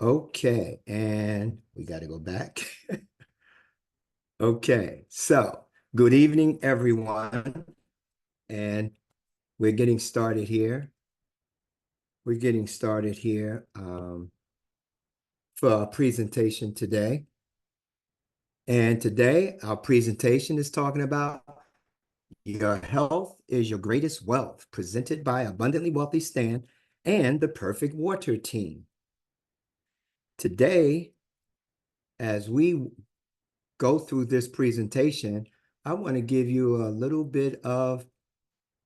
Okay, and we got to go back. Okay, so good evening, everyone. And we're getting started here. We're getting started here for our presentation today. And today, our presentation is talking about your health is your greatest wealth, presented by Abundantly Wealthy Stan and the Perfect Water Team. Today, as we go through this presentation, I want to give you a little bit of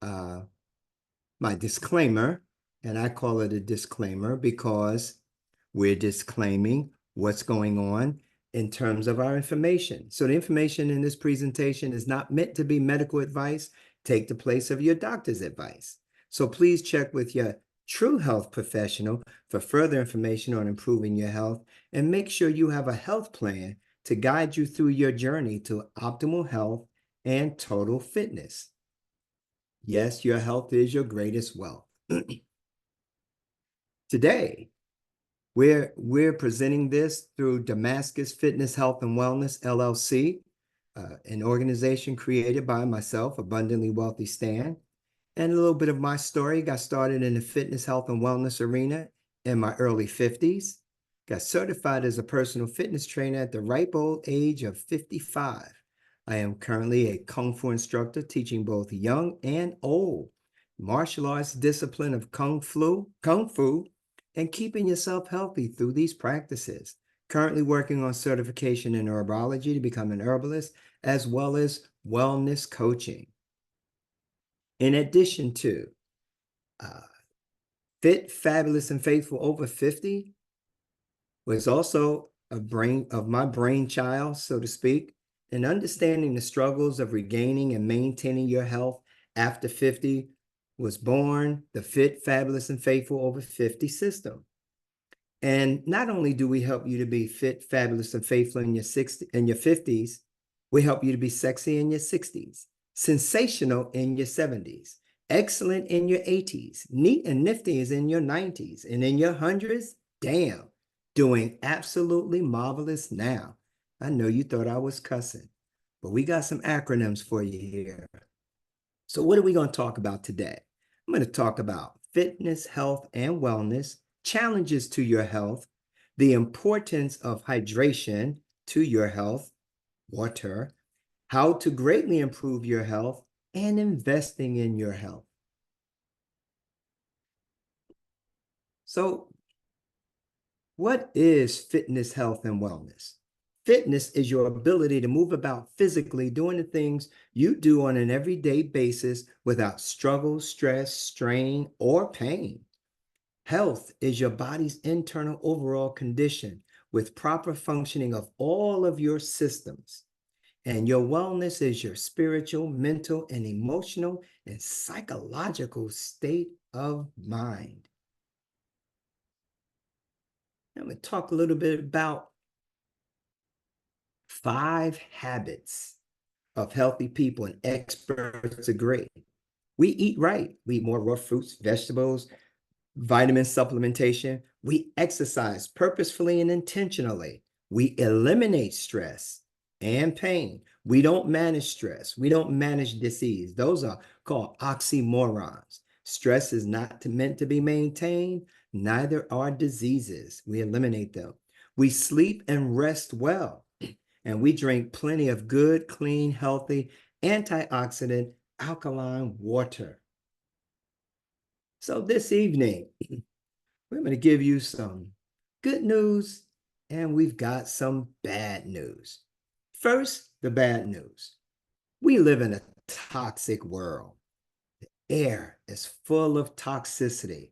my disclaimer, and I call it a disclaimer because we're disclaiming what's going on in terms of our information. So the information in this presentation is not meant to be medical advice. Take the place of your doctor's advice. So please check with your true health professional for further information on improving your health, and make sure you have a health plan to guide you through your journey to optimal health and total fitness. Yes, your health is your greatest wealth. Today, we're presenting this through Damascus Fitness Health and Wellness, LLC, an organization created by myself, Abundantly Wealthy Stan. And a little bit of my story. Got started in the fitness, health, and wellness arena in my early 50s. Got certified as a personal fitness trainer at the ripe old age of 55. I am currently a Kung Fu instructor teaching both young and old martial arts discipline of Kung Fu, and keeping yourself healthy through these practices. Currently working on certification in herbology to become an herbalist, as well as wellness coaching. In addition to Fit, Fabulous, and Faithful over 50 was also my brainchild, so to speak, and understanding the struggles of regaining and maintaining your health after 50 was born the Fit, Fabulous, and Faithful over 50 system. And not only do we help you to be fit, fabulous, and faithful in your 50s, we help you to be sexy in your 60s, sensational in your 70s, excellent in your 80s, neat and nifty is in your 90s, and in your 100s, damn, doing absolutely marvelous now. I know you thought I was cussing, but we got some acronyms for you here. So what are we going to talk about today? I'm going to talk about fitness, health, and wellness, challenges to your health, the importance of hydration to your health, water, how to greatly improve your health, and investing in your health. So, what is fitness, health, and wellness? Fitness is your ability to move about physically, doing the things you do on an everyday basis without struggle, stress, strain, or pain. Health is your body's internal overall condition with proper functioning of all of your systems. And your wellness is your spiritual, mental, and emotional and psychological state of mind. Now, I'm going to talk a little bit about 5 habits of healthy people, and experts agree. We eat right. We eat more raw fruits, vegetables, vitamin supplementation. We exercise purposefully and intentionally. We eliminate stress and pain. We don't manage stress. We don't manage disease. Those are called oxymorons. Stress is not meant to be maintained. Neither are diseases. We eliminate them. We sleep and rest well. And we drink plenty of good, clean, healthy, antioxidant, alkaline water. So this evening, we're going to give you some good news, and we've got some bad news. First, the bad news. We live in a toxic world. The air is full of toxicity,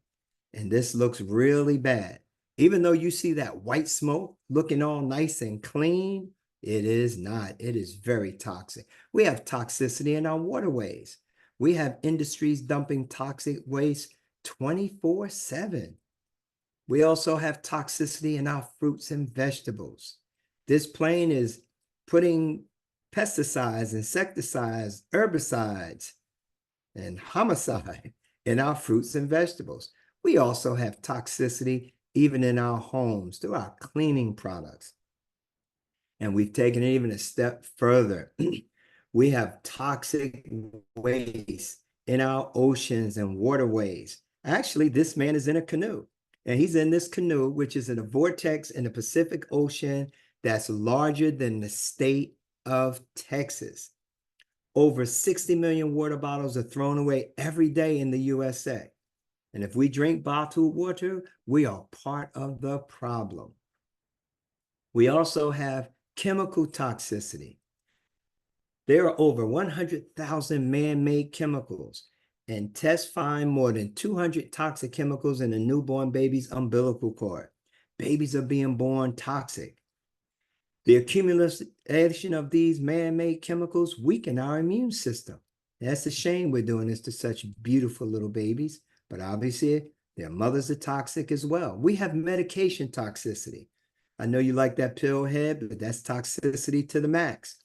and this looks really bad. Even though you see that white smoke looking all nice and clean, it is not. It is very toxic. We have toxicity in our waterways. We have industries dumping toxic waste 24/7. We also have toxicity in our fruits and vegetables. This plane is putting pesticides, insecticides, herbicides, and homicide in our fruits and vegetables. We also have toxicity even in our homes through our cleaning products. And we've taken it even a step further. We have toxic waste in our oceans and waterways. Actually, this man is in a canoe, and he's in this canoe, which is in a vortex in the Pacific Ocean that's larger than the state of Texas. Over 60 million water bottles are thrown away every day in the USA. And if we drink bottled water, we are part of the problem. We also have chemical toxicity. There are over 100,000 man-made chemicals, and tests find more than 200 toxic chemicals in a newborn baby's umbilical cord. Babies are being born toxic. The accumulation of these man-made chemicals weaken our immune system. That's a shame we're doing this to such beautiful little babies, but obviously their mothers are toxic as well. We have medication toxicity. I know you like that pill head, but that's toxicity to the max.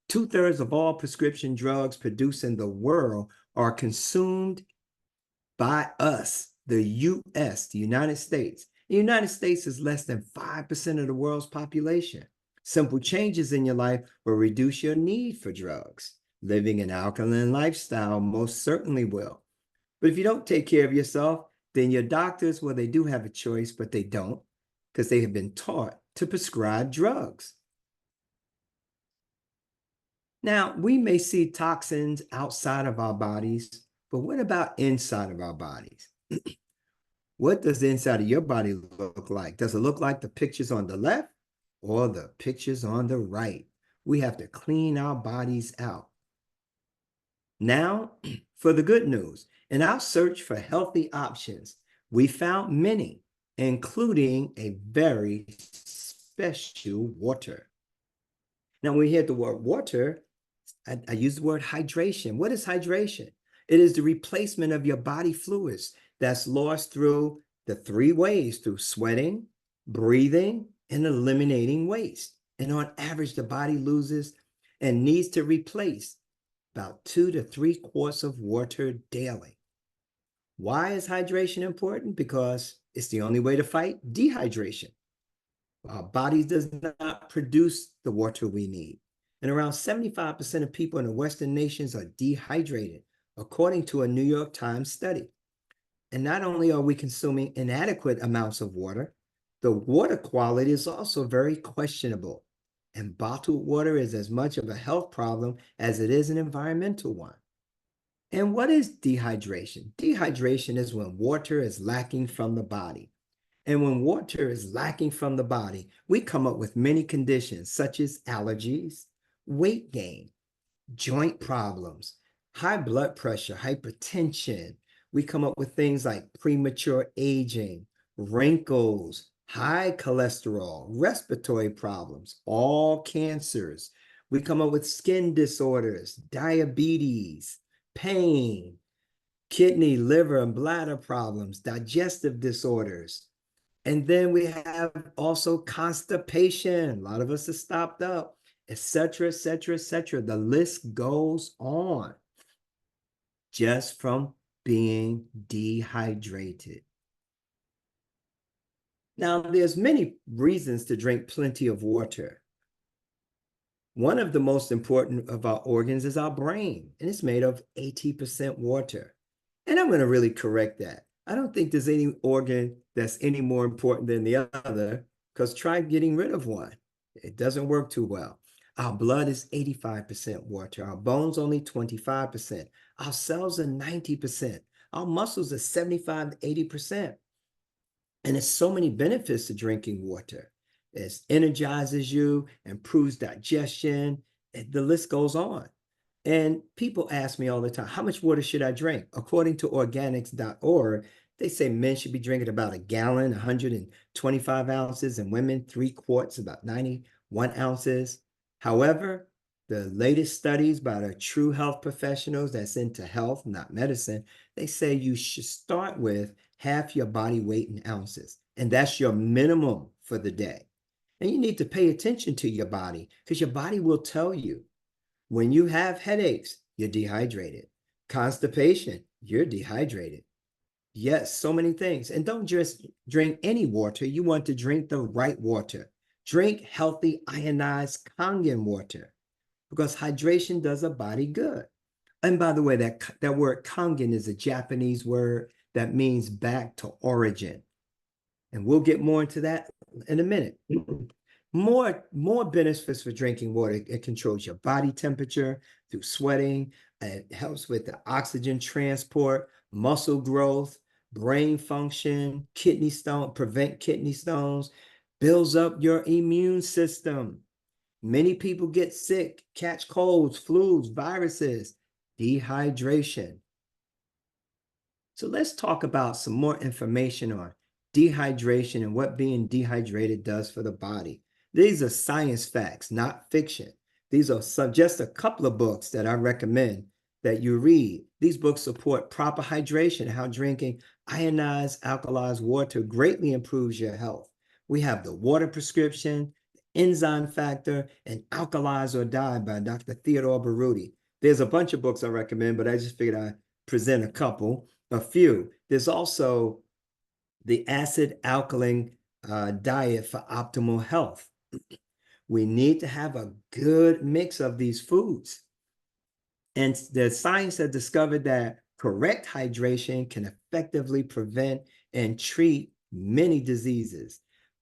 2/3 of all prescription drugs produced in the world are consumed by us, the US, the United States. The United States is less than 5% of the world's population. Simple changes in your life will reduce your need for drugs. Living an alkaline lifestyle most certainly will. But if you don't take care of yourself, then your doctors, well, they do have a choice, but they don't because they have been taught to prescribe drugs. Now, we may see toxins outside of our bodies, but what about inside of our bodies? What does the inside of your body look like? Does it look like the pictures on the left or the pictures on the right? We have to clean our bodies out. Now, for the good news. In our search for healthy options, we found many, including a very special water. Now, when we hear the word water, I use the word hydration. What is hydration? It is the replacement of your body fluids that's lost through the three ways: through sweating, breathing, and eliminating waste. And on average, the body loses and needs to replace about 2 to 3 quarts of water daily. Why is hydration important? Because it's the only way to fight dehydration. Our body does not produce the water we need. And around 75% of people in the Western nations are dehydrated, according to a New York Times study. And not only are we consuming inadequate amounts of water, the water quality is also very questionable. And bottled water is as much of a health problem as it is an environmental one. And what is dehydration? Dehydration is when water is lacking from the body. And when water is lacking from the body, we come up with many conditions such as allergies, weight gain, joint problems, high blood pressure, hypertension. We come up with things like premature aging, wrinkles, high cholesterol, respiratory problems, all cancers. We come up with skin disorders, diabetes, pain, kidney, liver, and bladder problems, digestive disorders. And then we have also constipation. A lot of us are stopped up, etc., etc., etc. The list goes on just from being dehydrated. Now, there's many reasons to drink plenty of water. One of the most important of our organs is our brain, and it's made of 80% water. And I'm going to really correct that. I don't think there's any organ that's any more important than the other, because try getting rid of one. It doesn't work too well. Our blood is 85% water. Our bones only 25%. Our cells are 90%. Our muscles are 75 to 80%. And there's so many benefits to drinking water. It energizes you, improves digestion, and the list goes on. And people ask me all the time, how much water should I drink? According to organics.org, they say men should be drinking about a gallon, 125 ounces, and women 3 quarts, about 91 ounces. However, the latest studies by the true health professionals that's into health, not medicine, they say you should start with half your body weight in ounces. And that's your minimum for the day. And you need to pay attention to your body, because your body will tell you. When you have headaches, you're dehydrated. Constipation, you're dehydrated. Yes, so many things. And don't just drink any water. You want to drink the right water. Drink healthy ionized Kangen water because hydration does a body good. And by the way, that word Kangen is a Japanese word that means back to origin. And we'll get more into that in a minute. More benefits for drinking water. It controls your body temperature through sweating. It helps with the oxygen transport, muscle growth, brain function, prevent kidney stones, builds up your immune system. Many people get sick, catch colds, flus, viruses, dehydration. So let's talk about some more information on dehydration and what being dehydrated does for the body. These are science facts, not fiction. These are just a couple of books that I recommend that you read. These books support proper hydration, how drinking ionized alkalized water greatly improves your health. We have the water prescription, enzyme factor, and alkalize or die by Dr. Theodore Baruti. There's a bunch of books I recommend, but I just figured I'd present a few. There's also the acid alkaline diet for optimal health. We need to have a good mix of these foods. And the science has discovered that correct hydration can effectively prevent and treat many diseases.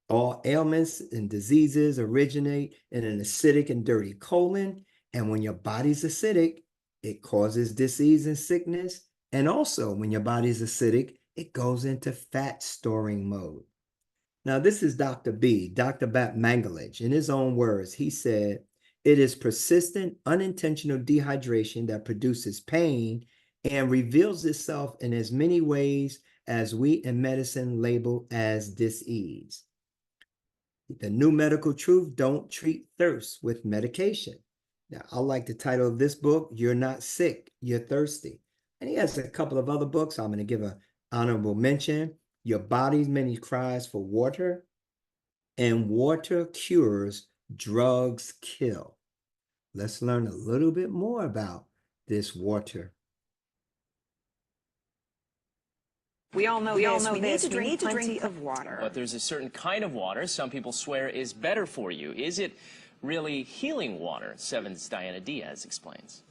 All ailments and diseases originate in an acidic and dirty colon. And when your body's acidic, it causes disease and sickness. And also, when your body's acidic, it goes into fat storing mode. Now, this is Dr. Bat Mangalich. In his own words, he said, it is persistent, unintentional dehydration that produces pain and reveals itself in as many ways as we in medicine label as dis-ease. The new medical truth, don't treat thirst with medication. Now, I like the title of this book, You're Not Sick, You're Thirsty. And he has a couple of other books. I'm going to give an honorable mention. Your Body's Many Cries for Water and Water Cures, Drugs Kill. Let's learn a little bit more about this water. We all know this. We need to drink plenty of water. But there's a certain kind of water some people swear is better for you. Is it really healing water? 7's Diana Diaz explains.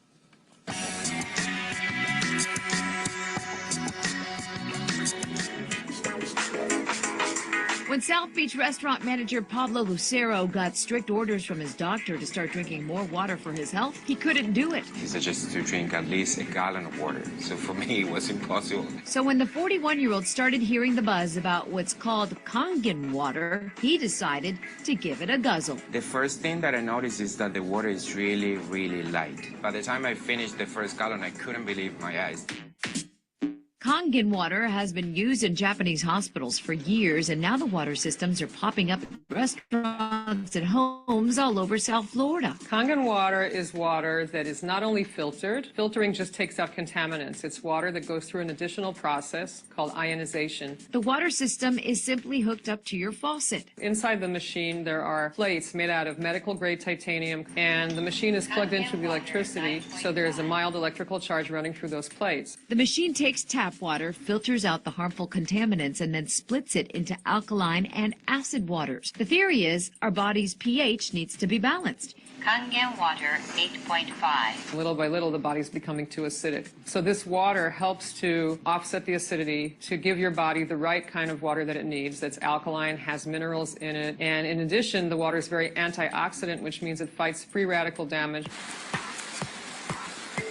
When South Beach restaurant manager Pablo Lucero got strict orders from his doctor to start drinking more water for his health, he couldn't do it. He suggested to drink at least a gallon of water. So for me, it was impossible. So when the 41-year-old started hearing the buzz about what's called Kangen water, he decided to give it a guzzle. The first thing that I noticed is that the water is really, really light. By the time I finished the first gallon, I couldn't believe my eyes. Kangen water has been used in Japanese hospitals for years, and now the water systems are popping up in restaurants and homes all over South Florida. Kangen water is water that is not only filtered. Filtering just takes out contaminants. It's water that goes through an additional process called ionization. The water system is simply hooked up to your faucet. Inside the machine, there are plates made out of medical-grade titanium, and the machine is plugged into the electricity, so there is a mild electrical charge running through those plates. The machine takes tap water, filters out the harmful contaminants, and then splits it into alkaline and acid waters. The theory is our body's pH needs to be balanced. Kangen water 8.5. Little by little, the body's becoming too acidic. So this water helps to offset the acidity, to give your body the right kind of water that it needs, that's alkaline, has minerals in it, and in addition, the water is very antioxidant, which means it fights free radical damage.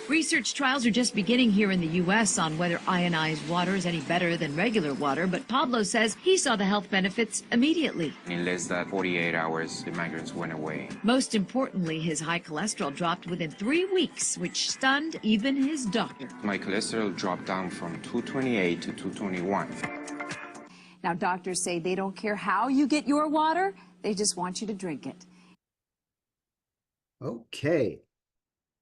Research trials are just beginning here in the U.S. on whether ionized water is any better than regular water, but Pablo says he saw the health benefits immediately. In less than 48 hours, the migraines went away. Most importantly, his high cholesterol dropped within 3 weeks, which stunned even his doctor. My cholesterol dropped down from 228 to 221. Now, doctors say they don't care how you get your water, they just want you to drink it. Okay,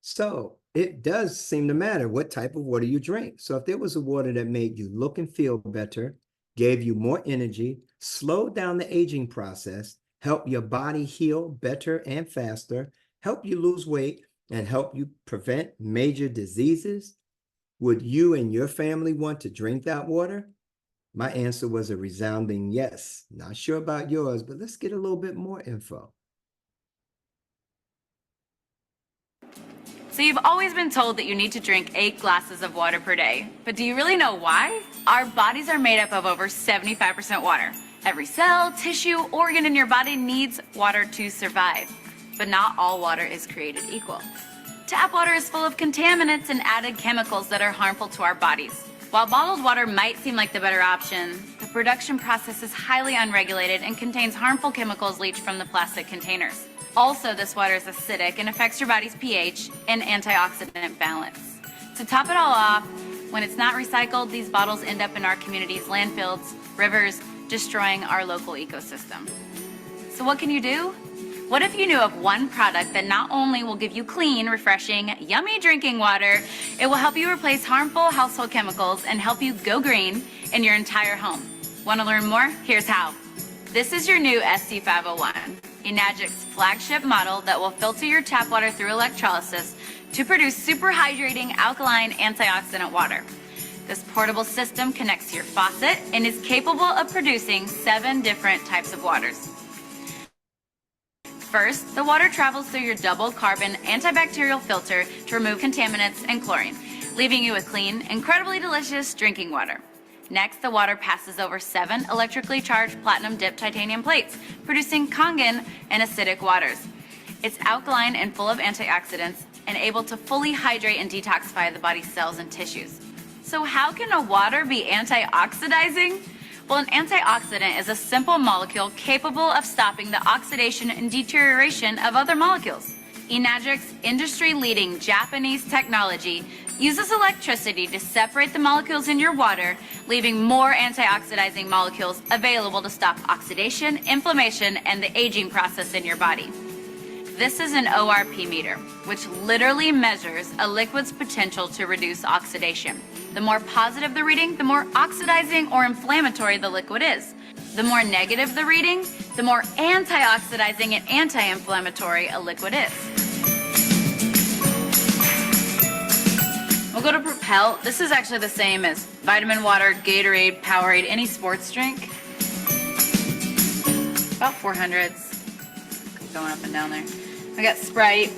so it does seem to matter what type of water you drink. So if there was a water that made you look and feel better, gave you more energy, slowed down the aging process, helped your body heal better and faster, help you lose weight, and help you prevent major diseases, would you and your family want to drink that water? My answer was a resounding yes. Not sure about yours, but let's get a little bit more info. So you've always been told that you need to drink 8 glasses of water per day. But do you really know why? Our bodies are made up of over 75% water. Every cell, tissue, organ in your body needs water to survive. But not all water is created equal. Tap water is full of contaminants and added chemicals that are harmful to our bodies. While bottled water might seem like the better option, the production process is highly unregulated and contains harmful chemicals leached from the plastic containers. Also, this water is acidic and affects your body's pH and antioxidant balance. To top it all off, when it's not recycled, these bottles end up in our community's landfills, rivers, destroying our local ecosystem. So what can you do? What if you knew of one product that not only will give you clean, refreshing, yummy drinking water, it will help you replace harmful household chemicals and help you go green in your entire home? Want to learn more? Here's how. This is your new SC501, Enagic's flagship model that will filter your tap water through electrolysis to produce super hydrating alkaline antioxidant water. This portable system connects to your faucet and is capable of producing 7 different types of waters. First, the water travels through your double carbon antibacterial filter to remove contaminants and chlorine, leaving you with clean, incredibly delicious drinking water. Next, the water passes over 7 electrically charged platinum dipped titanium plates, producing Kangen and acidic waters. It's alkaline and full of antioxidants and able to fully hydrate and detoxify the body's cells and tissues. So how can a water be antioxidizing? Well, an antioxidant is a simple molecule capable of stopping the oxidation and deterioration of other molecules. Enagic's industry-leading Japanese technology uses electricity to separate the molecules in your water, leaving more antioxidizing molecules available to stop oxidation, inflammation, and the aging process in your body. This is an ORP meter, which literally measures a liquid's potential to reduce oxidation. The more positive the reading, the more oxidizing or inflammatory the liquid is. The more negative the reading, the more antioxidizing and anti-inflammatory a liquid is. We'll go to Propel. This is actually the same as vitamin water, Gatorade, Powerade, any sports drink. About 400s. Going up and down there. I got Sprite.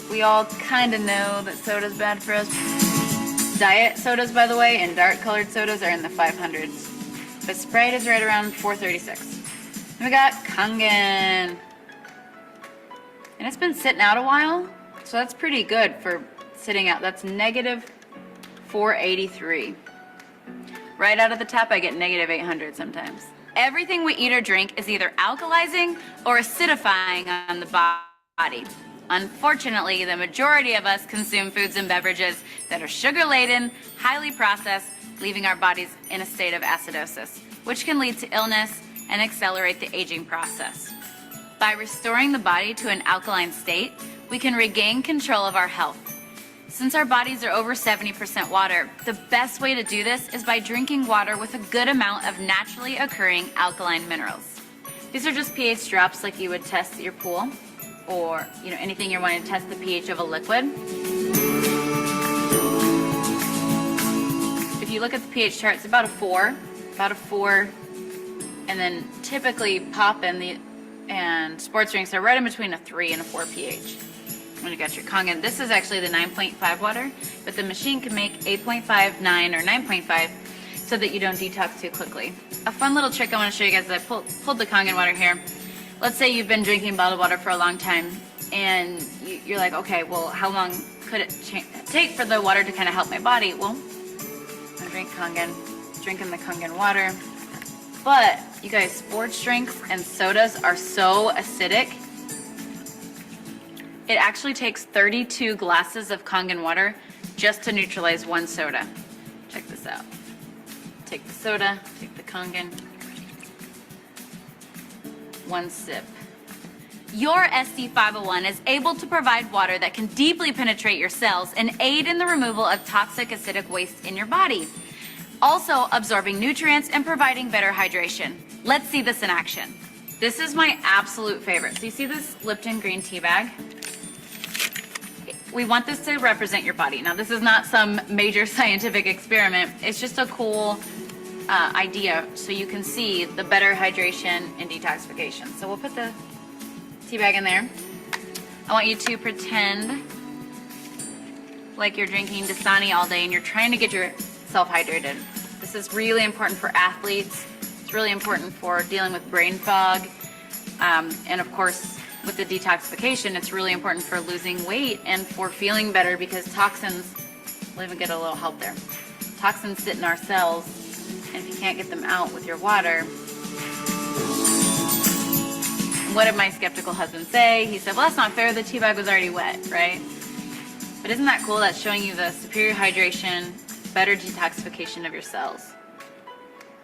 We all kind of know that soda's bad for us. Diet sodas, by the way, and dark colored sodas are in the 500s. But Sprite is right around 436. And we got Kangen. And it's been sitting out a while, so that's pretty good for sitting out. That's negative 483. Right out of the tap, I get negative 800 sometimes. Everything we eat or drink is either alkalizing or acidifying on the body. Unfortunately, the majority of us consume foods and beverages that are sugar-laden, highly processed, leaving our bodies in a state of acidosis, which can lead to illness and accelerate the aging process. By restoring the body to an alkaline state, we can regain control of our health. Since our bodies are over 70% water, the best way to do this is by drinking water with a good amount of naturally occurring alkaline minerals. These are just pH drops like you would test at your pool, or anything you're wanting to test the pH of a liquid. If you look at the pH chart, it's about a 4, and then typically pop and sports drinks are right in between a 3 and a 4 pH. When you got your Kangen, this is actually the 9.5 water, but the machine can make 8.5, 9, or 9.5 so that you don't detox too quickly. A fun little trick I want to show you guys is I pulled the Kangen water here. Let's say you've been drinking bottled water for a long time, and you're like, okay, well, how long could it take for the water to kind of help my body? Well, I drink Kangen, drinking the Kangen water. But, you guys, sports drinks and sodas are so acidic. It actually takes 32 glasses of Kangen water just to neutralize 1 soda. Check this out. Take the soda, take the Kangen. 1 sip. Your SC501 is able to provide water that can deeply penetrate your cells and aid in the removal of toxic acidic waste in your body, also absorbing nutrients and providing better hydration. Let's see this in action. This is my absolute favorite. So you see this Lipton green tea bag? We want this to represent your body. Now, this is not some major scientific experiment. It's just a cool idea so you can see the better hydration and detoxification. So we'll put the tea bag in there. I want you to pretend like you're drinking Dasani all day and you're trying to get yourself hydrated. This is really important for athletes. It's really important for dealing with brain fog. And of course, with the detoxification, it's really important for losing weight and for feeling better because toxins, we'll even get a little help there. Toxins sit in our cells, and if you can't get them out with your water, what did my skeptical husband say? He said, well, that's not fair. The tea bag was already wet, right? But isn't that cool? That's showing you the superior hydration, better detoxification of your cells.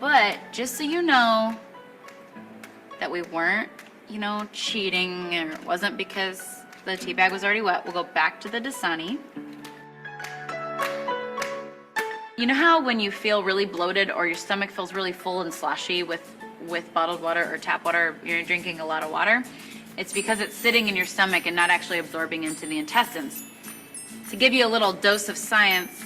But just so you know that we weren't, cheating, or it wasn't because the tea bag was already wet, we'll go back to the Dasani. You know how when you feel really bloated or your stomach feels really full and sloshy with bottled water or tap water, you're drinking a lot of water? It's because it's sitting in your stomach and not actually absorbing into the intestines. To give you a little dose of science,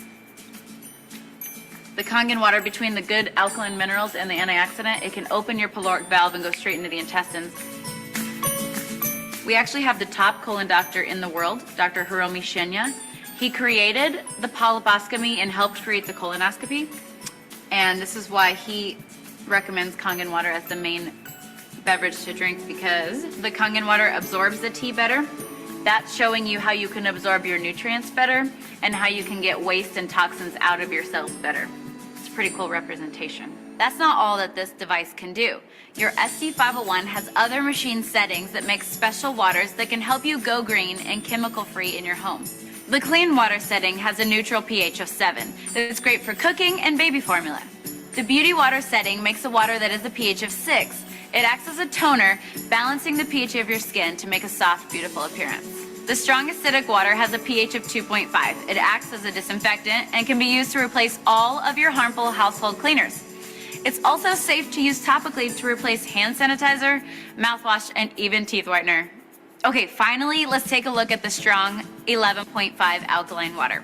the Kangen water, between the good alkaline minerals and the antioxidant, it can open your pyloric valve and go straight into the intestines. We actually have the top colon doctor in the world, Dr. Hiromi Shinya. He created the polyposcopy and helped create the colonoscopy. And this is why he recommends Kangen water as the main beverage to drink, because the Kangen water absorbs the tea better. That's showing you how you can absorb your nutrients better and how you can get waste and toxins out of your cells better. It's a pretty cool representation. That's not all that this device can do. Your SC501 has other machine settings that make special waters that can help you go green and chemical free in your home. The clean water setting has a neutral pH of 7 that's great for cooking and baby formula. The beauty water setting makes a water that is a pH of 6. It acts as a toner, balancing the pH of your skin to make a soft, beautiful appearance. The strong acidic water has a pH of 2.5. It acts as a disinfectant and can be used to replace all of your harmful household cleaners. It's also safe to use topically to replace hand sanitizer, mouthwash, and even teeth whitener. Okay, finally, let's take a look at the strong 11.5 alkaline water.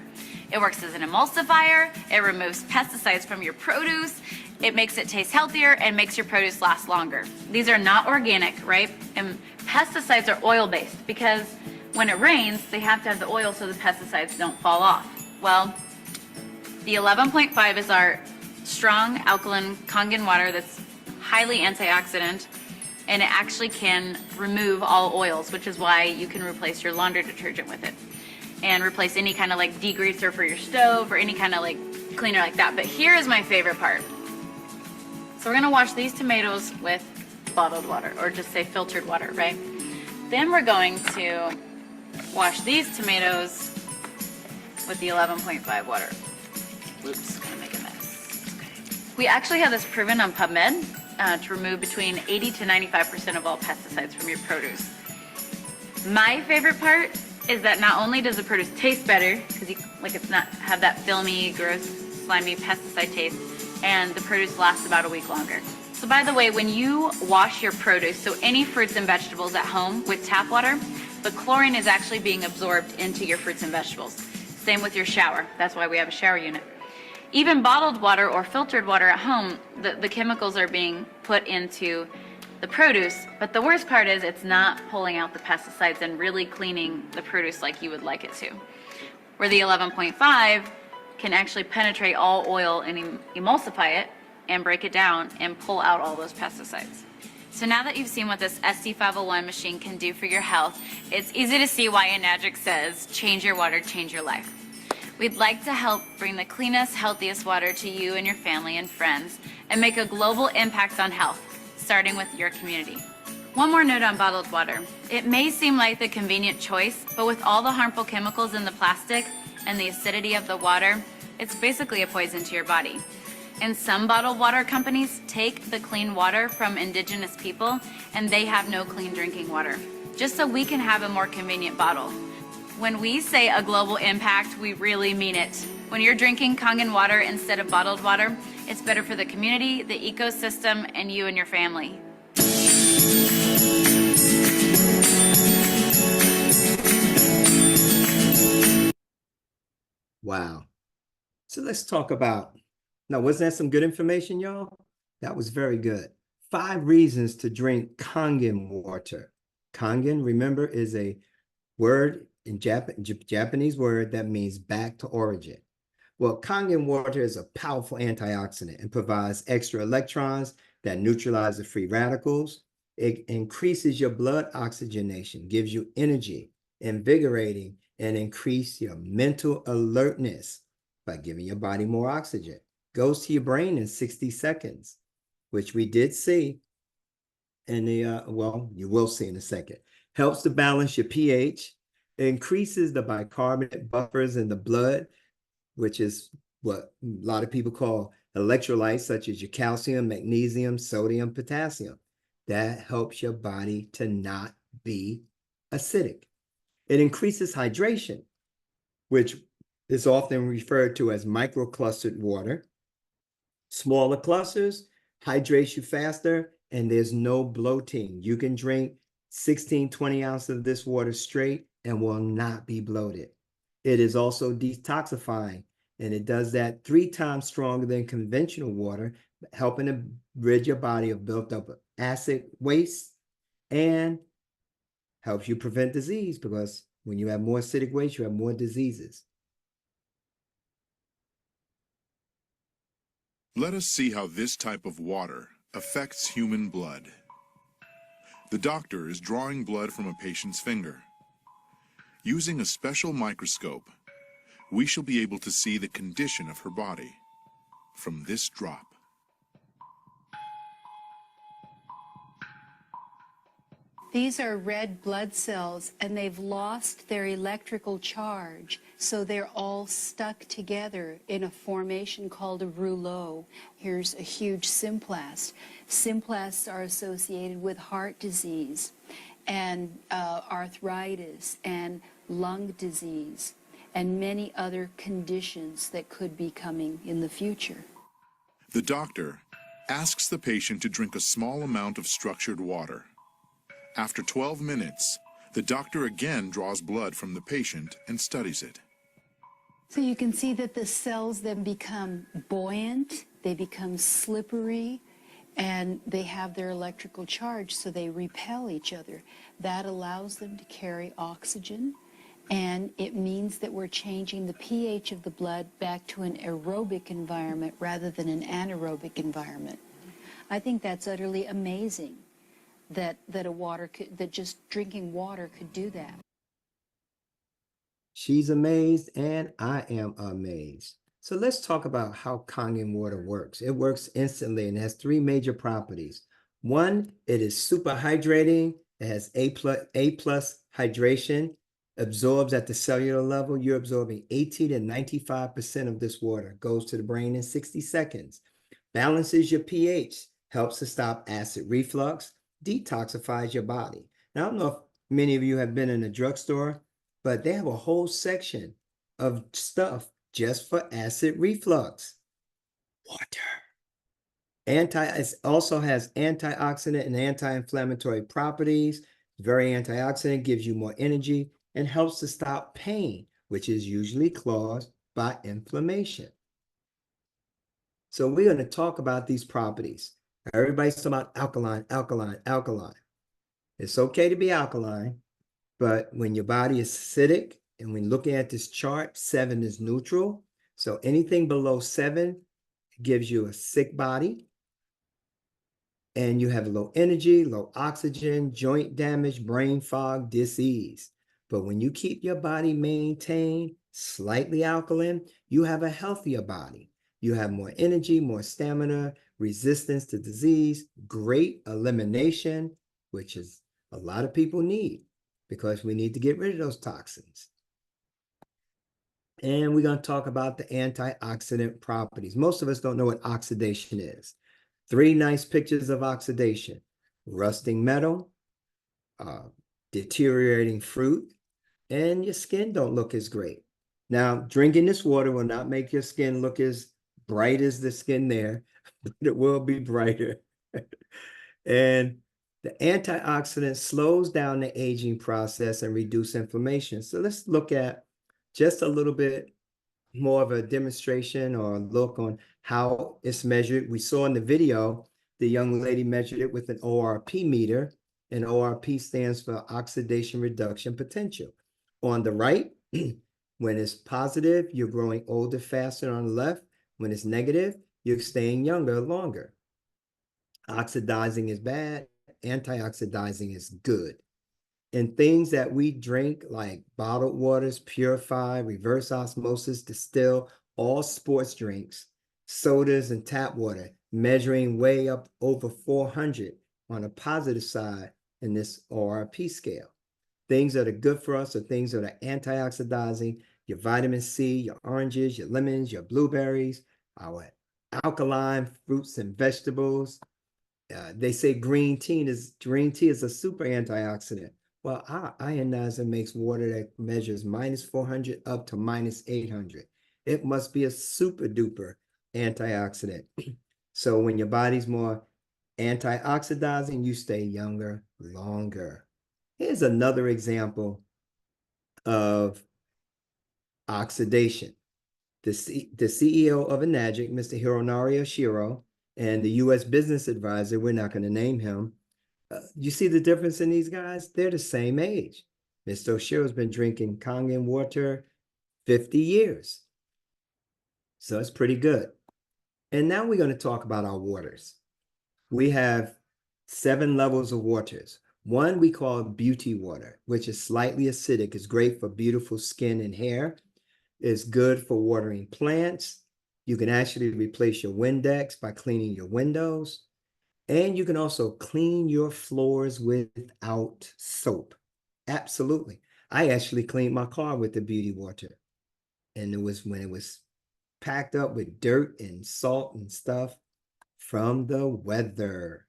It works as an emulsifier, it removes pesticides from your produce, it makes it taste healthier, and makes your produce last longer. These are not organic, right? And pesticides are oil-based because when it rains, they have to have the oil so the pesticides don't fall off. Well, the 11.5 is our strong alkaline Kangen water that's highly antioxidant, and it actually can remove all oils, which is why you can replace your laundry detergent with it and replace any kind of like degreaser for your stove or any kind of like cleaner like that. But here is my favorite part. So we're gonna wash these tomatoes with bottled water, or just say filtered water, right? Then we're going to wash these tomatoes with the 11.5 water. Oops, gonna make a mess. Okay. We actually have this proven on PubMed to remove between 80 to 95% of all pesticides from your produce. My favorite part is that not only does the produce taste better, because it's not have that filmy, gross, slimy pesticide taste, and the produce lasts about a week longer. So by the way, when you wash your produce, so any fruits and vegetables at home with tap water, the chlorine is actually being absorbed into your fruits and vegetables. Same with your shower. That's why we have a shower unit. Even bottled water or filtered water at home, the chemicals are being put into the produce, but the worst part is it's not pulling out the pesticides and really cleaning the produce like you would like it to. Where the 11.5 can actually penetrate all oil and emulsify it and break it down and pull out all those pesticides. So now that you've seen what this SC501 machine can do for your health, it's easy to see why Enagic says, change your water, change your life. We'd like to help bring the cleanest, healthiest water to you and your family and friends and make a global impact on health, starting with your community. One more note on bottled water. It may seem like the convenient choice, but with all the harmful chemicals in the plastic and the acidity of the water, it's basically a poison to your body. And some bottled water companies take the clean water from indigenous people and they have no clean drinking water, just so we can have a more convenient bottle. When we say a global impact, we really mean it. When you're drinking Kangen water instead of bottled water, it's better for the community, the ecosystem, and you and your family. Wow. So let's talk about Now, wasn't that some good information, y'all? That was very good. 5 reasons to drink Kangen water. Kangen, remember, is a word in Japanese word that means back to origin. Well, Kangen water is a powerful antioxidant and provides extra electrons that neutralize the free radicals. It increases your blood oxygenation, gives you energy, invigorating, and increase your mental alertness by giving your body more oxygen. Goes to your brain in 60 seconds, which we did see in the, well, you will see in a second. Helps to balance your pH, increases the bicarbonate buffers in the blood, which is what a lot of people call electrolytes, such as your calcium, magnesium, sodium, potassium. That helps your body to not be acidic. It increases hydration, which is often referred to as microclustered water. Smaller clusters hydrates you faster, and there's no bloating. You can drink 16, 20 ounces of this water straight and will not be bloated. It is also detoxifying, and it does that 3 times stronger than conventional water, helping to rid your body of built up acid waste and helps you prevent disease, because when you have more acidic waste, you have more diseases. Let us see how this type of water affects human blood. The doctor is drawing blood from a patient's finger. Using a special microscope, we shall be able to see the condition of her body from this drop. These are red blood cells, and they've lost their electrical charge, so they're all stuck together in a formation called a rouleau. Here's a huge symplast. Symplasts are associated with heart disease and arthritis and lung disease and many other conditions that could be coming in the future. The doctor asks the patient to drink a small amount of structured water. After 12 minutes, the doctor again draws blood from the patient and studies it. So you can see that the cells then become buoyant, they become slippery, and they have their electrical charge, so they repel each other. That allows them to carry oxygen, and it means that we're changing the pH of the blood back to an aerobic environment rather than an anaerobic environment. I think that's utterly amazing that just drinking water could do that. She's amazed, and I am amazed. So let's talk about how Kangen water works. It works instantly and has 3 major properties. 1, it is super hydrating. It has A plus hydration, absorbs at the cellular level. You're absorbing 80 to 95% of this water, goes to the brain in 60 seconds. Balances your pH, helps to stop acid reflux, detoxifies your body. Now, I don't know if many of you have been in a drugstore, but they have a whole section of stuff just for acid reflux. Water. It also has antioxidant and anti-inflammatory properties. Very antioxidant, gives you more energy, and helps to stop pain, which is usually caused by inflammation. So we're going to talk about these properties. Everybody's talking about alkaline, alkaline, alkaline. It's okay to be alkaline, but when your body is acidic, and when looking at this chart, 7 is neutral. So anything below 7 gives you a sick body, and you have low energy, low oxygen, joint damage, brain fog, disease. But when you keep your body maintained slightly alkaline, you have a healthier body. You have more energy, more stamina, resistance to disease, great elimination, which is a lot of people need because we need to get rid of those toxins. And we're going to talk about the antioxidant properties. Most of us don't know what oxidation is. 3 nice pictures of oxidation: rusting metal, deteriorating fruit, and your skin don't look as great. Now, drinking this water will not make your skin look as bright as the skin there, but it will be brighter. And the antioxidant slows down the aging process and reduce inflammation. So let's look at just a little bit more of a demonstration or a look on how it's measured. We saw in the video, the young lady measured it with an ORP meter, and ORP stands for oxidation reduction potential. On the right, when it's positive, you're growing older faster. On the left, when it's negative, you're staying younger longer. Oxidizing is bad, antioxidizing is good. And things that we drink, like bottled waters, purify, reverse osmosis, distill, all sports drinks, sodas, and tap water, measuring way up over 400 on a positive side in this ORP scale. Things that are good for us are things that are antioxidizing, your vitamin C, your oranges, your lemons, your blueberries, our alkaline fruits and vegetables. They say green tea is a super antioxidant. Well, our ionizer makes water that measures minus 400 up to minus 800. It must be a super duper antioxidant. So when your body's more antioxidizing, you stay younger longer. Here's another example of oxidation. The CEO of Enagic, Mr. Hironori Oshiro, and the U.S. business advisor, we're not going to name him. You see the difference in these guys? They're the same age. Mr. Oshiro's been drinking Kangen water 50 years. So it's pretty good. And now we're going to talk about our waters. We have 7 levels of waters. One we call beauty water, which is slightly acidic. It's great for beautiful skin and hair. It's good for watering plants. You can actually replace your Windex by cleaning your windows. And you can also clean your floors without soap. Absolutely. I actually cleaned my car with the beauty water. And it was when it was packed up with dirt and salt and stuff from the weather.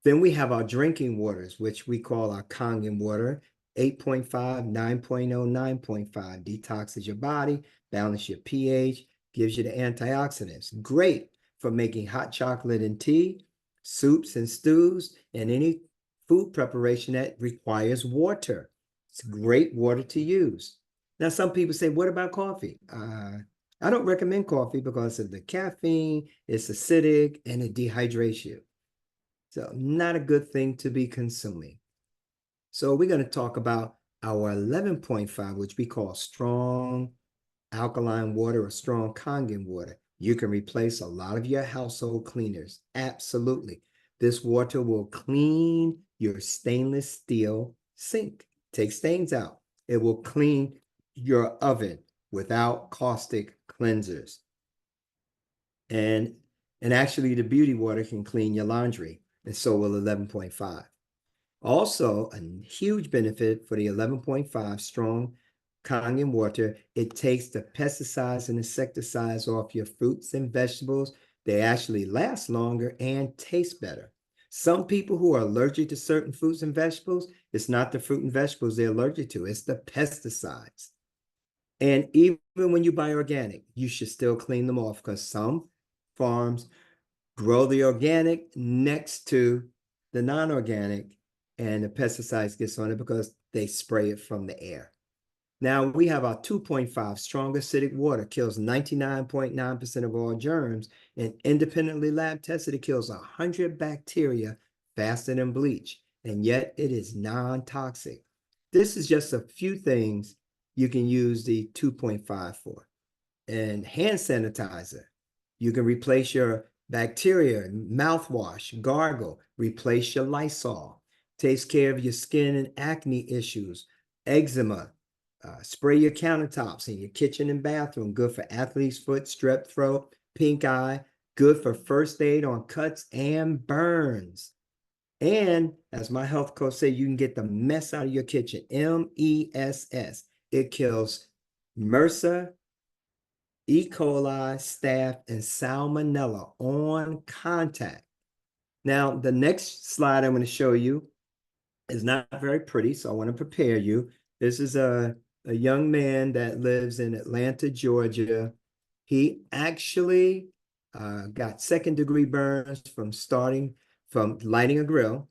Then we have our drinking waters, which we call our Kangen water, 8.5, 9.0, 9.5. Detoxes your body, balance your pH, gives you the antioxidants. Great for making hot chocolate and tea, soups and stews, and any food preparation that requires water. It's great water to use. Now, some people say, what about coffee? I don't recommend coffee because of the caffeine, it's acidic, and it dehydrates you. So not a good thing to be consuming. So we're going to talk about our 11.5, which we call strong alkaline water or strong Kangen water. You can replace a lot of your household cleaners. Absolutely. This water will clean your stainless steel sink. Take stains out. It will clean your oven without caustic cleansers. And actually the beauty water can clean your laundry, and so will 11.5. Also, a huge benefit for the 11.5 strong Kangen water, it takes the pesticides and insecticides off your fruits and vegetables. They actually last longer and taste better. Some people who are allergic to certain fruits and vegetables, it's not the fruit and vegetables they're allergic to, it's the pesticides. And even when you buy organic, you should still clean them off because some farms grow the organic next to the non-organic, and the pesticides gets on it because they spray it from the air. Now we have our 2.5 strong acidic water, kills 99.9% of all germs, and independently lab tested, it kills 100 bacteria faster than bleach, and yet it is non-toxic. This is just a few things you can use the 2.5 for. And hand sanitizer, you can replace your bacteria, mouthwash, gargle, replace your Lysol, takes care of your skin and acne issues, eczema, spray your countertops in your kitchen and bathroom, good for athlete's foot, strep throat, pink eye, good for first aid on cuts and burns. And as my health coach said, you can get the mess out of your kitchen, MESS. It kills MRSA, E. coli, staph, and salmonella on contact. Now, the next slide I'm going to show you is not very pretty, so I want to prepare you. This is a young man that lives in Atlanta, Georgia. He actually got second-degree burns from lighting a grill,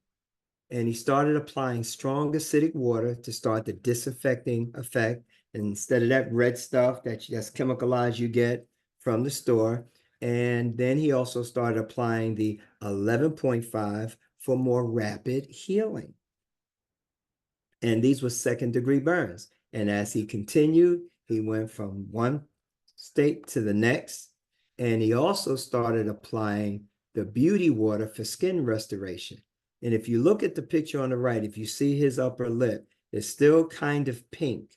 and he started applying strong acidic water to start the disinfecting effect. instead of that red stuff that's chemicalized you get from the store. And then he also started applying the 11.5 for more rapid healing. And these were second-degree burns. And as he continued, he went from one state to the next. And he also started applying the beauty water for skin restoration. And if you look at the picture on the right, if you see his upper lip, it's still kind of pink,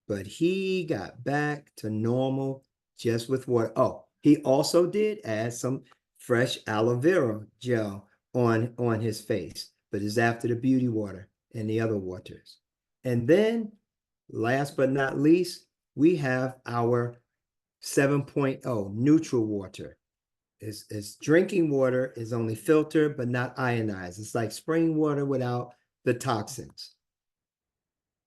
but he got back to normal just with water. Oh, he also did add some fresh aloe vera gel on his face, but it's after the beauty water and the other waters. And then last but not least, we have our 7.0 neutral water. It's drinking water, is only filtered but not ionized. It's like spring water without the toxins.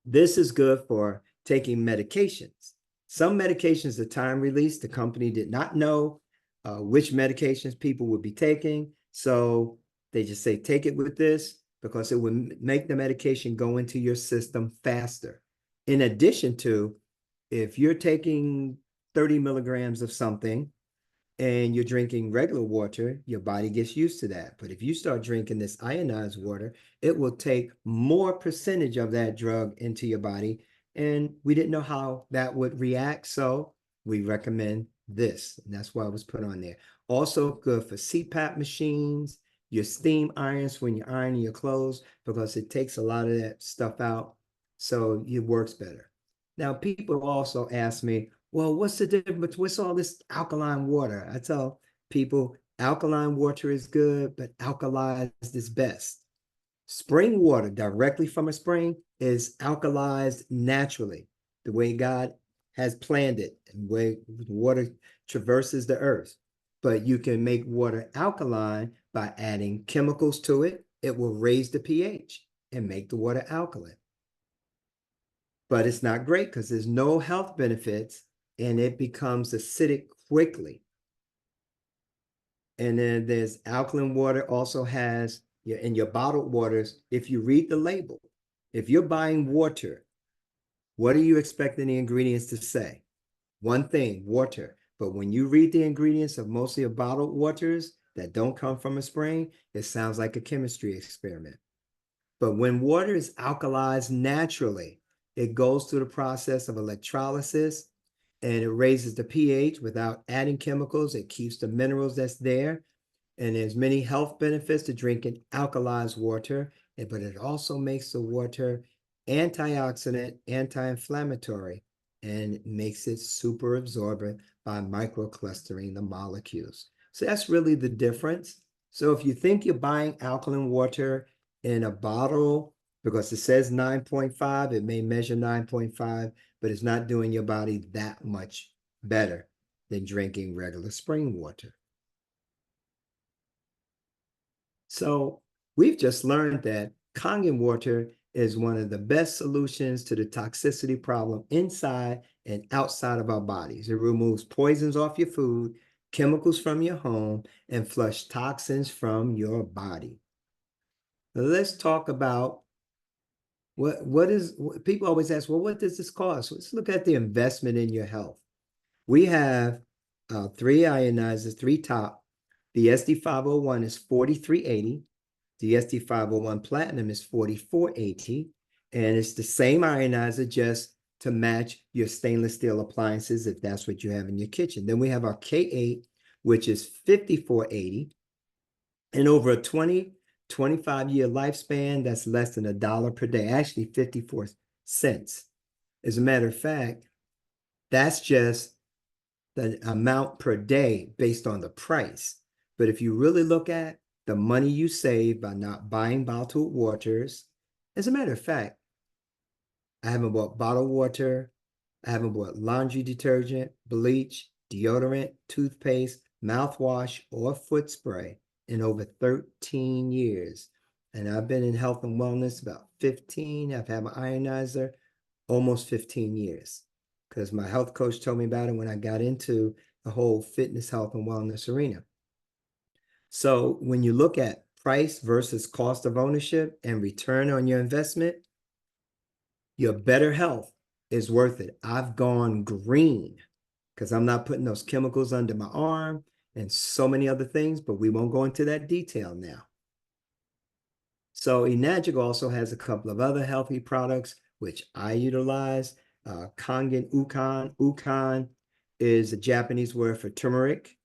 This is good for taking medications. Some medications, the time release, the company did not know which medications people would be taking. So they just say, take it with this because it would make the medication go into your system faster. In addition to, if you're taking 30 milligrams of something and you're drinking regular water, your body gets used to that. But if you start drinking this ionized water, it will take more percentage of that drug into your body. And we didn't know how that would react. So we recommend this. And that's why it was put on there. Also good for CPAP machines, your steam irons when you're ironing your clothes, because it takes a lot of that stuff out. So it works better. Now, people also ask me, well, what's the difference? What's all this alkaline water? I tell people alkaline water is good, but alkalized is best. Spring water directly from a spring is alkalized naturally, the way God has planned it and the way water traverses the earth. But you can make water alkaline by adding chemicals to it. It will raise the pH and make the water alkaline. But it's not great because there's no health benefits and it becomes acidic quickly. And then there's alkaline water also has, in your bottled waters, if you read the label, if you're buying water, what are you expecting the ingredients to say? One thing, water. But when you read the ingredients of mostly of bottled waters that don't come from a spring, it sounds like a chemistry experiment. But when water is alkalized naturally, it goes through the process of electrolysis and it raises the pH without adding chemicals. It keeps the minerals that's there. And there's many health benefits to drinking alkalized water, but it also makes the water antioxidant, anti-inflammatory, and makes it super absorbent by microclustering the molecules. So that's really the difference. So if you think you're buying alkaline water in a bottle, because it says 9.5, it may measure 9.5, but it's not doing your body that much better than drinking regular spring water. So we've just learned that Kangen water is one of the best solutions to the toxicity problem inside and outside of our bodies. It removes poisons off your food, chemicals from your home, and flush toxins from your body. Now let's talk about what people always ask, well, what does this cost? Let's look at the investment in your health. We have 3 ionizers, 3 top. The SD501 is $43.80. The SD501 Platinum is $44.80. And it's the same ionizer just to match your stainless steel appliances if that's what you have in your kitchen. Then we have our K8, which is $54.80. And over a 25-year lifespan, that's less than $1 per day, actually 54 cents. As a matter of fact, that's just the amount per day based on the price. But if you really look at the money you save by not buying bottled waters, as a matter of fact, I haven't bought bottled water, I haven't bought laundry detergent, bleach, deodorant, toothpaste, mouthwash, or foot spray in over 13 years. And I've been in health and wellness about 15. I've had my ionizer almost 15 years because my health coach told me about it when I got into the whole fitness, health, and wellness arena. So when you look at price versus cost of ownership and return on your investment, your better health is worth it. I've gone green because I'm not putting those chemicals under my arm and so many other things, but we won't go into that detail now. So Enagic also has a couple of other healthy products, which I utilize. Kangen Ukan. Ukan is a Japanese word for turmeric.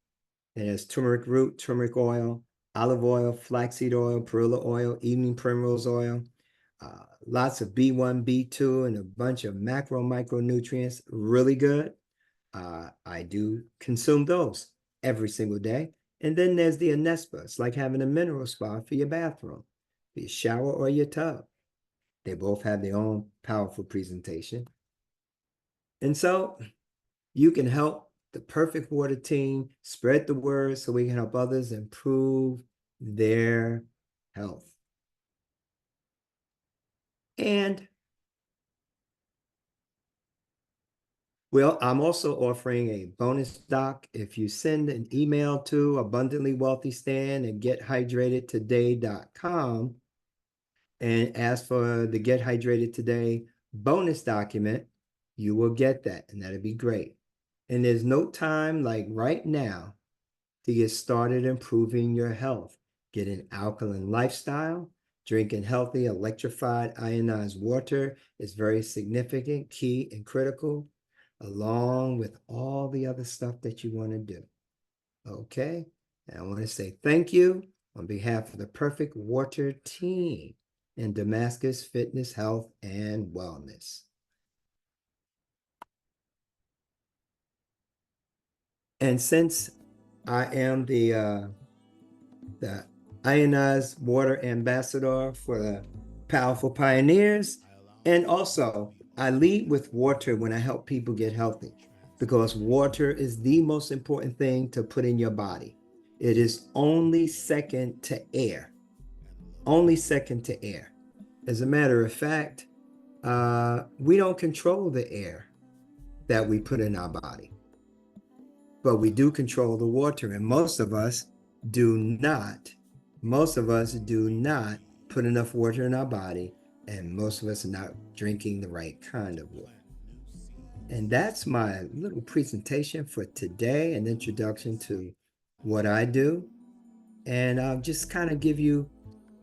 It has turmeric root, turmeric oil, olive oil, flaxseed oil, perilla oil, evening primrose oil. Lots of B1, B2, and a bunch of macro micronutrients. Really good. I do consume those every single day. And then there's the Anespa. It's like having a mineral spa for your bathroom, for your shower or your tub. They both have their own powerful presentation. And so you can help the Perfect Water team spread the word so we can help others improve their health. And well, I'm also offering a bonus doc. If you send an email to abundantlywealthystan@gethydrated.today.com and ask for the Get Hydrated Today bonus document, you will get that, and that'd be great. And there's no time like right now to get started improving your health. Get an alkaline lifestyle. Drinking healthy, electrified, ionized water is very significant, key, and critical, along with all the other stuff that you want to do. Okay? And I want to say thank you on behalf of the Perfect Water team in Damascus Fitness, Health, and Wellness. And since I am the ionized water ambassador for the Powerful Pioneers, and also I lead with water when I help people get healthy, because water is the most important thing to put in your body. It is only second to air. Only second to air. As a matter of fact, we don't control the air that we put in our body, but we do control the water, and most of us do not put enough water in our body, and most of us are not drinking the right kind of water. And that's my little presentation for today, an introduction to what I do. And I'll just kind of give you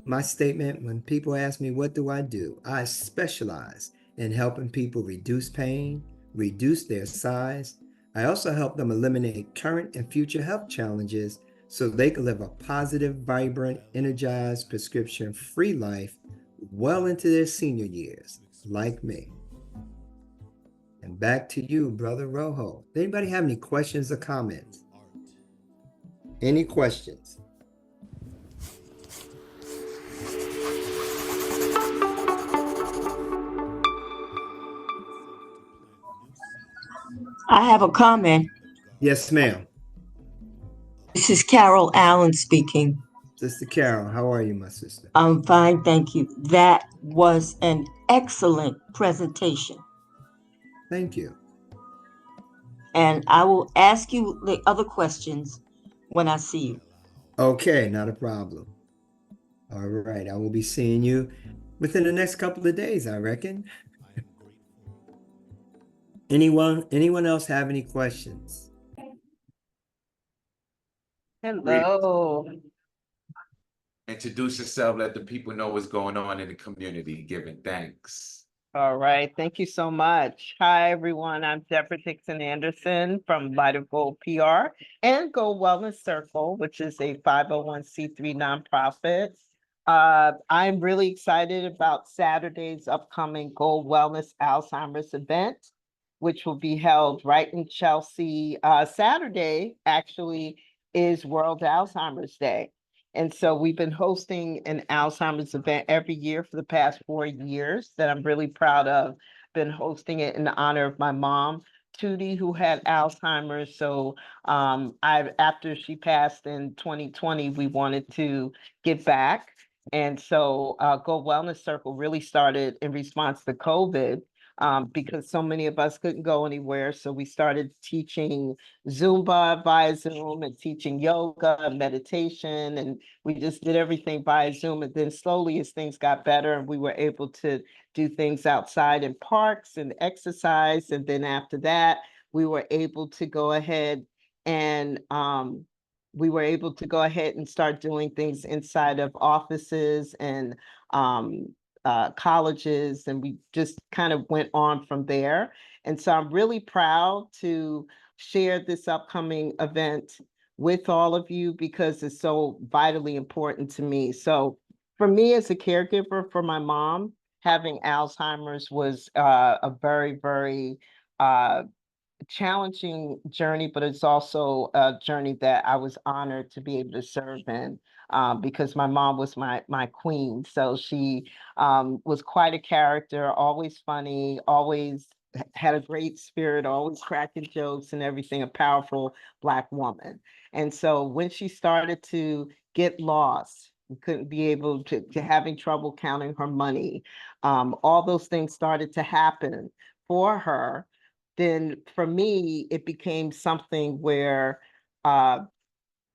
my statement. When people ask me, what do? I specialize in helping people reduce pain, reduce their size. I also help them eliminate current and future health challenges so they can live a positive, vibrant, energized, prescription-free life well into their senior years, like me. And back to you, Brother Rojo. Anybody have any questions or comments? Any questions? I have a comment. Yes, ma'am. This is Carol Allen speaking. Sister Carol, how are you, my sister? I'm fine, thank you. That was an excellent presentation. Thank you. And I will ask you the other questions when I see you. Okay, not a problem. All right, I will be seeing you within the next couple of days, I reckon. Anyone else have any questions? Hello. Introduce yourself, let the people know what's going on in the community, giving thanks. All right, thank you so much. Hi, everyone. I'm Deborah Dixon Anderson from Light of Gold PR and Gold Wellness Circle, which is a 501c3 nonprofit. I'm really excited about Saturday's upcoming Gold Wellness Alzheimer's event, which will be held right in Chelsea. Saturday actually is World Alzheimer's Day. And so we've been hosting an Alzheimer's event every year for the past 4 years that I'm really proud of. Been hosting it in honor of my mom, Tootie, who had Alzheimer's. So after she passed in 2020, we wanted to give back. And so Go Wellness Circle really started in response to COVID. because so many of us couldn't go anywhere. So we started teaching Zumba via Zoom and teaching yoga and meditation. And we just did everything via Zoom. And then slowly as things got better and we were able to do things outside in parks and exercise. And then after that, we were able to go ahead and start doing things inside of offices and colleges, and we just kind of went on from there. And so I'm really proud to share this upcoming event with all of you because it's so vitally important to me. So for me as a caregiver for my mom, having Alzheimer's was a very, very challenging journey, but it's also a journey that I was honored to be able to serve in, because my mom was my queen. So she was quite a character, always funny, always had a great spirit, always cracking jokes and everything, a powerful Black woman. And so when she started to get lost, couldn't be able to having trouble counting her money, all those things started to happen for her. Then for me, it became something where I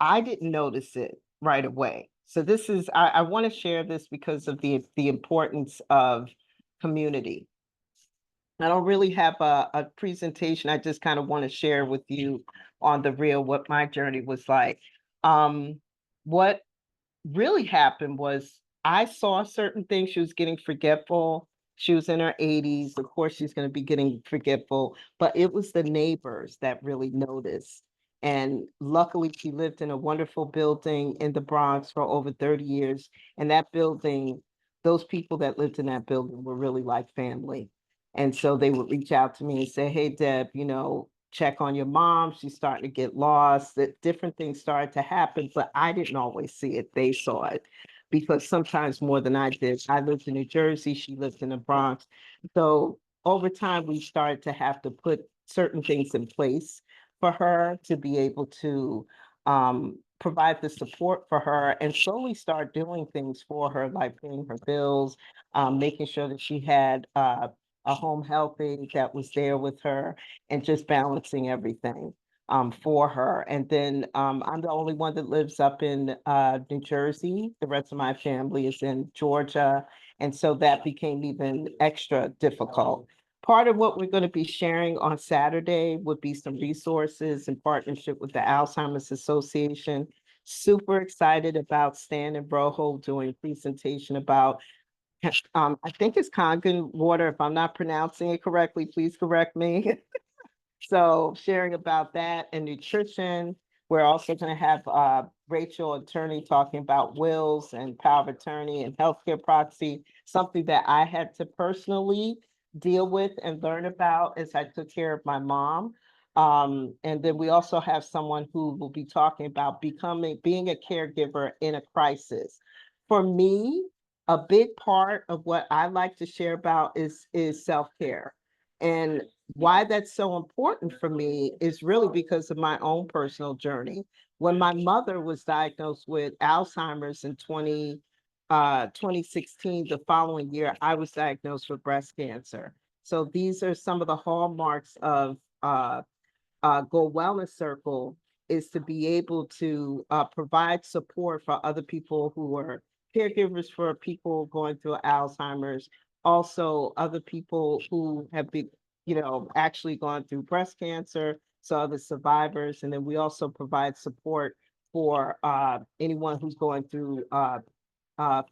didn't notice it right away. So this is, I want to share this because of the importance of community. I don't really have a presentation. I just kind of want to share with you on the real what my journey was like. What really happened was I saw certain things. She was getting forgetful. She was in her 80s. Of course, she's going to be getting forgetful, but it was the neighbors that really noticed. And luckily, she lived in a wonderful building in the Bronx for over 30 years. And that building, those people that lived in that building were really like family. And so they would reach out to me and say, hey, Deb, check on your mom. She's starting to get lost. That different things started to happen, but I didn't always see it. They saw it because sometimes more than I did. I lived in New Jersey. She lived in the Bronx. So over time, we started to have to put certain things in place for her to be able to provide the support for her and slowly start doing things for her, like paying her bills, making sure that she had a home health aide that was there with her and just balancing everything for her. And then I'm the only one that lives up in New Jersey. The rest of my family is in Georgia. And so that became even extra difficult. Part of what we're going to be sharing on Saturday would be some resources in partnership with the Alzheimer's Association. Super excited about Stan and Broho doing a presentation about I think it's Kangen water. If I'm not pronouncing it correctly, please correct me. So sharing about that and nutrition. We're also going to have Rachel, attorney, talking about wills and power of attorney and healthcare proxy, something that I had to personally deal with and learn about as I took care of my mom. And then we also have someone who will be talking about being a caregiver in a crisis. For me, a big part of what I like to share about is self-care. And why that's so important for me is really because of my own personal journey. When my mother was diagnosed with Alzheimer's in 2016, the following year, I was diagnosed with breast cancer. So these are some of the hallmarks of Go Wellness Circle, is to be able to provide support for other people who are caregivers for people going through Alzheimer's, also other people who have been, actually gone through breast cancer, so other survivors. And then we also provide support for anyone who's going through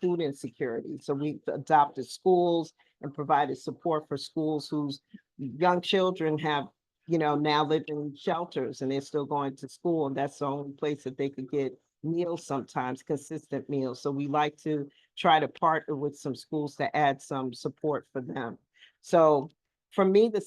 food insecurity. So we've adopted schools and provided support for schools whose young children have, now live in shelters and they're still going to school. And that's the only place that they could get meals sometimes, consistent meals. So we like to try to partner with some schools to add some support for them. So for me, the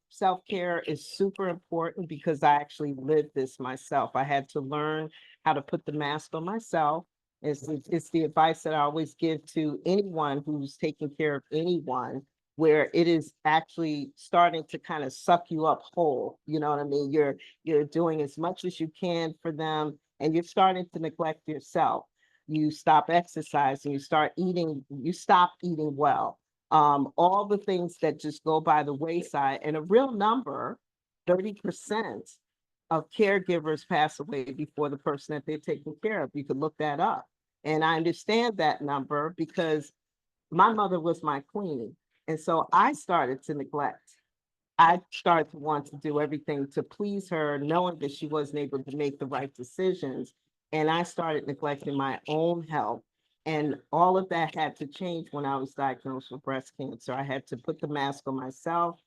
self-care is super important because I actually lived this myself. I had to learn how to put the mask on myself. It's the advice that I always give to anyone who's taking care of anyone, where it is actually starting to kind of suck you up whole. You know what I mean? You're doing as much as you can for them, and you're starting to neglect yourself. You stop exercising, you stop eating well. all the things that just go by the wayside. And a real number, 30% of caregivers pass away before the person that they're taking care of. You could look that up. And I understand that number because my mother was my queen. And so I started to neglect. I started to want to do everything to please her, knowing that she wasn't able to make the right decisions. And I started neglecting my own health. And all of that had to change when I was diagnosed with breast cancer. I had to put the mask on myself.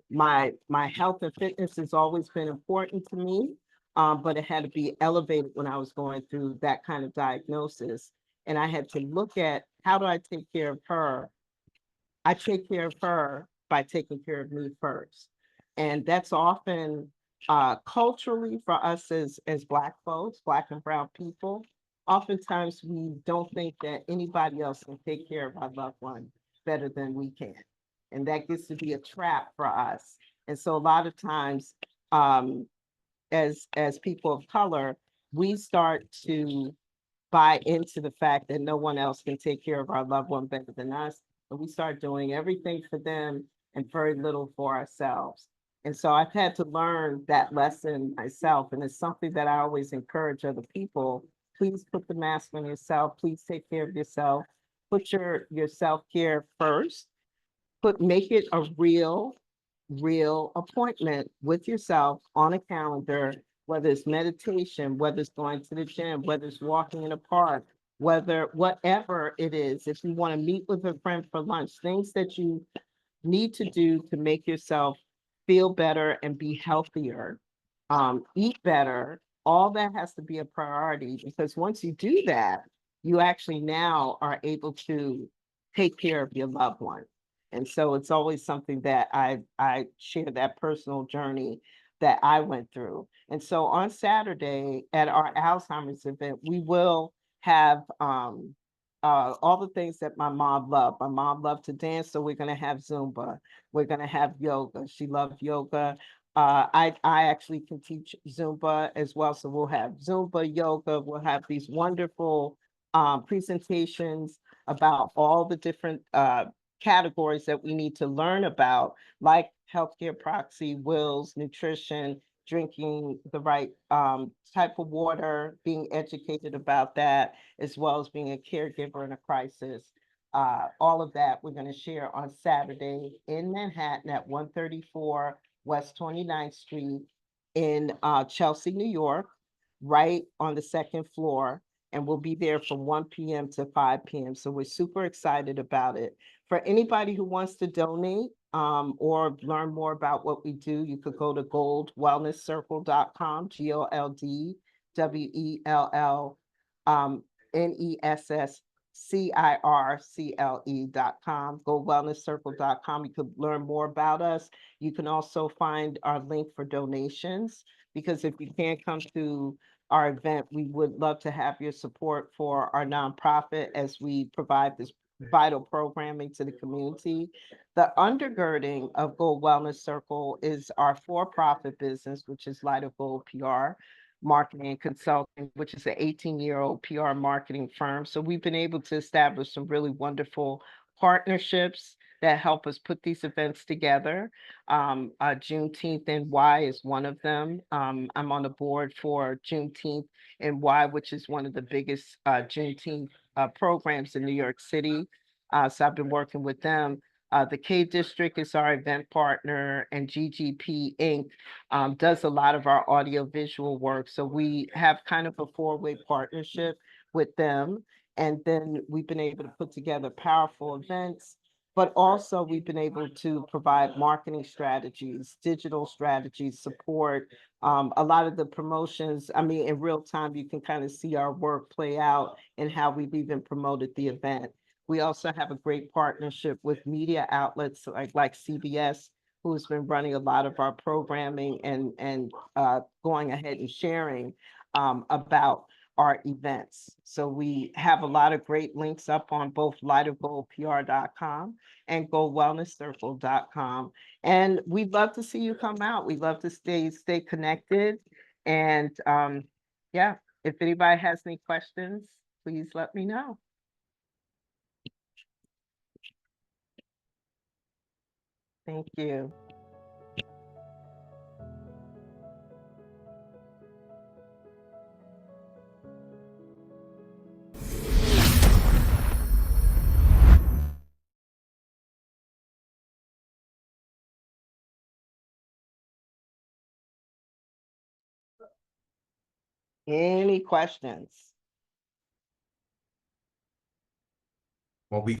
My health and fitness has always been important to me, but it had to be elevated when I was going through that kind of diagnosis. And I had to look at, how do I take care of her? I take care of her by taking care of me first. And that's often culturally for us as Black folks, Black and brown people, oftentimes we don't think that anybody else can take care of our loved one better than we can. And that gets to be a trap for us. And so a lot of times, as people of color, we start to buy into the fact that no one else can take care of our loved one better than us. And we start doing everything for them and very little for ourselves. And so I've had to learn that lesson myself. And it's something that I always encourage other people. Please put the mask on yourself. Please take care of yourself. Put your self-care first. Make it a real appointment with yourself on a calendar, whether it's meditation, whether it's going to the gym, whether it's walking in a park, whatever it is. If you want to meet with a friend for lunch, things that you need to do to make yourself feel better and be healthier, eat better, all that has to be a priority, because once you do that, you actually now are able to take care of your loved one. And so it's always something that I share, that personal journey that I went through. And so on Saturday at our Alzheimer's event, we will have all the things that my mom loved. My mom loved to dance, so we're going to have Zumba. We're going to have yoga. She loved yoga. I actually can teach Zumba as well. So we'll have Zumba, yoga. We'll have these wonderful presentations about all the different categories that we need to learn about, like healthcare proxy, wills, nutrition, drinking the right type of water, being educated about that, as well as being a caregiver in a crisis. All of that we're going to share on Saturday in Manhattan at 134 West 29th Street in Chelsea, New York, right on the second floor. And we'll be there from 1 p.m. to 5 p.m. So we're super excited about it. For anybody who wants to donate or learn more about what we do, you could go to goldwellnesscircle.com, GOLDWELL NESSCIRCLE.com, goldwellnesscircle.com. You could learn more about us. You can also find our link for donations, because if you can't come to our event, we would love to have your support for our nonprofit as we provide this vital programming to the community. The undergirding of Gold Wellness Circle is our for-profit business, which is Light of Gold PR Marketing and Consulting, which is an 18-year-old PR marketing firm. So we've been able to establish some really wonderful partnerships that help us put these events together. Juneteenth NY is one of them. I'm on the board for Juneteenth NY, which is one of the biggest Juneteenth programs in New York City. So I've been working with them. The K District is our event partner, and GGP Inc. Does a lot of our audiovisual work. So we have kind of a four-way partnership with them. And then we've been able to put together powerful events, but also we've been able to provide marketing strategies, digital strategies, support. A lot of the promotions, I mean, in real time, you can kind of see our work play out and how we've even promoted the event. We also have a great partnership with media outlets like CBS, who's been running a lot of our programming and going ahead and sharing about our events. So we have a lot of great links up on both lightofgoldpr.com and goldwellnesscircle.com. And we'd love to see you come out. We'd love to stay connected. And yeah, if anybody has any questions, please let me know. Thank you. Any questions? Well, we